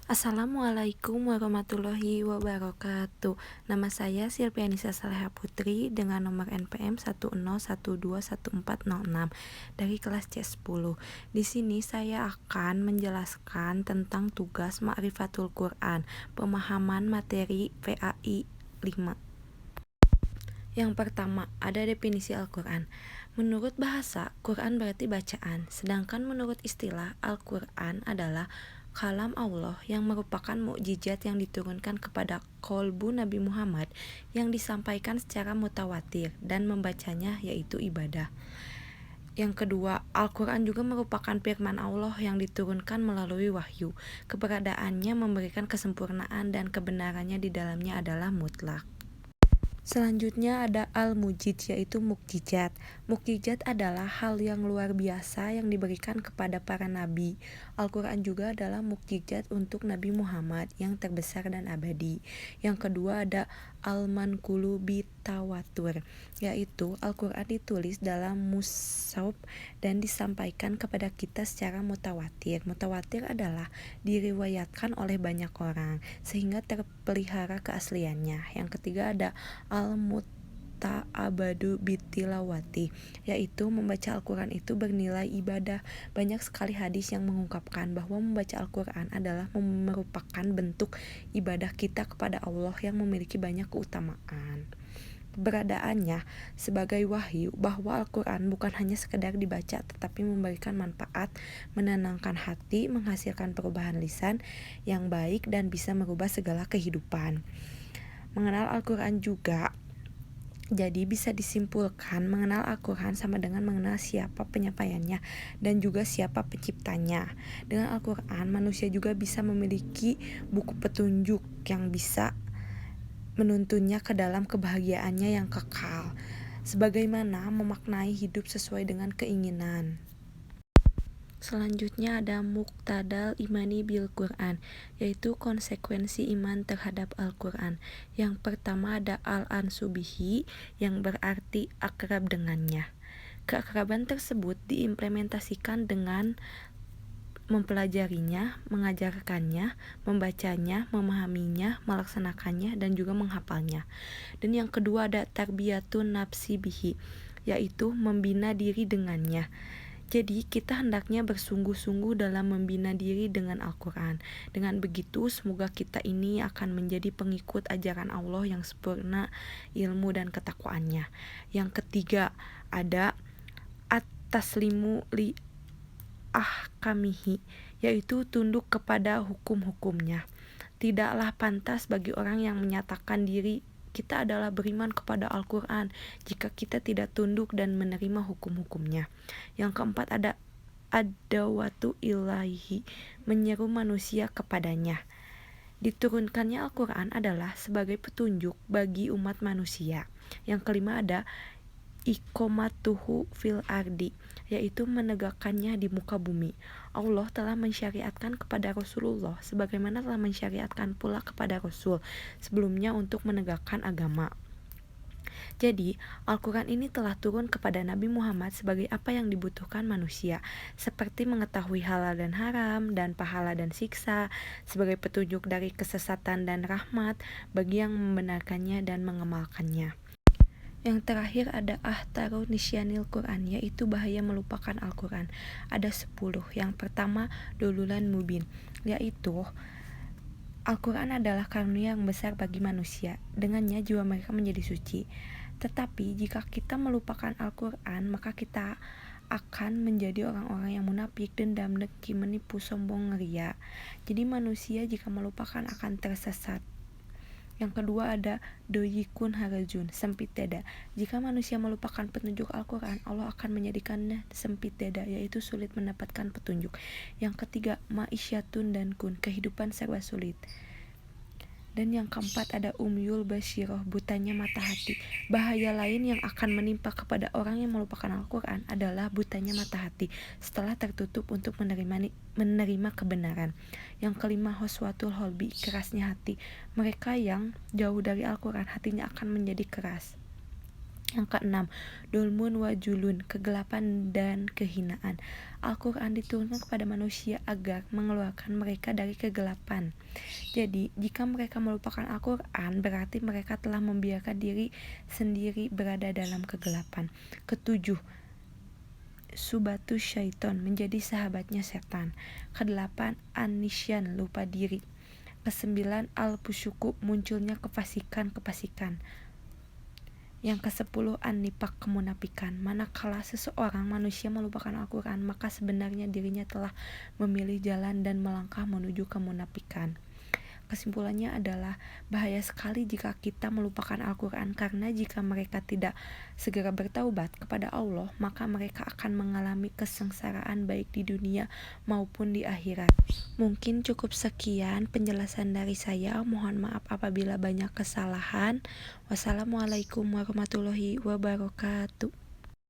Assalamualaikum warahmatullahi wabarakatuh. Nama saya Silvianisa Saleha Putri dengan nomor NPM 101211406 dari kelas C10. Di sini saya akan menjelaskan tentang tugas Ma'rifatul Quran, pemahaman materi PAI 5. Yang pertama, ada definisi Al-Quran. Menurut bahasa, Quran berarti bacaan, sedangkan menurut istilah, Al-Quran adalah kalam Allah yang merupakan mukjizat yang diturunkan kepada qalbu Nabi Muhammad yang disampaikan secara mutawatir dan membacanya yaitu ibadah. Yang kedua, Al-Quran juga merupakan firman Allah yang diturunkan melalui wahyu. Keberadaannya memberikan kesempurnaan dan kebenarannya di dalamnya adalah mutlak. Selanjutnya ada al-mujid, yaitu mukjizat. Mukjizat adalah hal yang luar biasa yang diberikan kepada para nabi. Al-Quran juga adalah mukjizat untuk Nabi Muhammad yang terbesar dan abadi. Yang kedua ada al-manqulu bitawatur, yaitu Al-Quran ditulis dalam mushaf dan disampaikan kepada kita secara mutawatir. Mutawatir adalah diriwayatkan oleh banyak orang sehingga terpelihara keasliannya. Yang ketiga ada al-muta'abadu bitilawati, yaitu membaca Al-Quran itu bernilai ibadah. Banyak sekali hadis yang mengungkapkan bahwa membaca Al-Quran adalah merupakan bentuk ibadah kita kepada Allah yang memiliki banyak keutamaan. Keberadaannya sebagai wahyu, bahwa Al-Quran bukan hanya sekedar dibaca tetapi memberikan manfaat, menenangkan hati, menghasilkan perubahan lisan yang baik dan bisa merubah segala kehidupan. Mengenal Al-Quran juga, jadi bisa disimpulkan mengenal Al-Quran sama dengan mengenal siapa penyampaiannya dan juga siapa penciptanya. Dengan Al-Quran, manusia juga bisa memiliki buku petunjuk yang bisa menuntunnya ke dalam kebahagiaannya yang kekal, sebagaimana memaknai hidup sesuai dengan keinginan. Selanjutnya ada muqtadal imani bil Quran, yaitu konsekuensi iman terhadap Al-Quran. Yang pertama ada al-ansubihi, yang berarti akrab dengannya. Keakraban tersebut diimplementasikan dengan mempelajarinya, mengajarkannya, membacanya, memahaminya, melaksanakannya, dan juga menghafalnya. Dan yang kedua ada tarbiyatun nafsi bihi, yaitu membina diri dengannya. Jadi kita hendaknya bersungguh-sungguh dalam membina diri dengan Al-Quran. Dengan begitu semoga kita ini akan menjadi pengikut ajaran Allah yang sempurna ilmu dan ketakwaannya. Yang ketiga ada at-taslimu li ahkamihi, yaitu tunduk kepada hukum-hukumnya. Tidaklah pantas bagi orang yang menyatakan diri kita adalah beriman kepada Al-Quran jika kita tidak tunduk dan menerima hukum-hukumnya. Yang keempat ada ad-dawatu ilaihi, menyeru manusia kepadanya. Diturunkannya Al-Quran adalah sebagai petunjuk bagi umat manusia. Yang kelima ada iqomatuhu fil ardi, yaitu menegakkannya di muka bumi. Allah telah mensyariatkan kepada Rasulullah sebagaimana telah mensyariatkan pula kepada Rasul sebelumnya untuk menegakkan agama. Jadi, Al-Quran ini telah turun kepada Nabi Muhammad sebagai apa yang dibutuhkan manusia, seperti mengetahui halal dan haram, dan pahala dan siksa, sebagai petunjuk dari kesesatan dan rahmat bagi yang membenarkannya dan mengamalkannya. Yang terakhir ada ahtaru nisyanil Quran, yaitu bahaya melupakan Al-Quran. Ada 10. Yang pertama, dululan mubin, yaitu Al-Quran adalah karunia yang besar bagi manusia. Dengannya jiwa mereka menjadi suci. Tetapi jika kita melupakan Al-Quran, maka kita akan menjadi orang-orang yang munafik, dendam, dengki, menipu, sombong, ria. Jadi manusia jika melupakan akan tersesat. Yang kedua ada doyikun harajun, sempit dada. Jika manusia melupakan petunjuk Al-Quran, Allah akan menjadikannya sempit dada, yaitu sulit mendapatkan petunjuk. Yang ketiga ma'isyatun dan kun, kehidupan serba sulit. Dan yang keempat ada umyul basyiroh, butanya mata hati. Bahaya lain yang akan menimpa kepada orang yang melupakan Al-Quran adalah butanya mata hati setelah tertutup untuk menerima kebenaran. Yang kelima hoswatul holbi, kerasnya hati. Mereka yang jauh dari Al-Quran hatinya akan menjadi keras. Yang keenam, dulmun wa julun, kegelapan dan kehinaan. Al-Quran diturunkan kepada manusia agar mengeluarkan mereka dari kegelapan. Jadi, jika mereka melupakan Al-Quran, berarti mereka telah membiarkan diri sendiri berada dalam kegelapan. Ketujuh, subatu syaiton, menjadi sahabatnya setan. Kedelapan, anisyan, lupa diri. Kesembilan, al-fusyuku, munculnya kefasikan-kefasikan. Yang ke-10, an-nifaq, kemunafikan. Manakala seseorang manusia melupakan Al-Quran, maka sebenarnya dirinya telah memilih jalan dan melangkah menuju kemunafikan. Kesimpulannya adalah bahaya sekali jika kita melupakan Al-Quran, karena jika mereka tidak segera bertaubat kepada Allah, maka mereka akan mengalami kesengsaraan baik di dunia maupun di akhirat. Mungkin cukup sekian penjelasan dari saya. Mohon maaf apabila banyak kesalahan. Wassalamualaikum warahmatullahi wabarakatuh.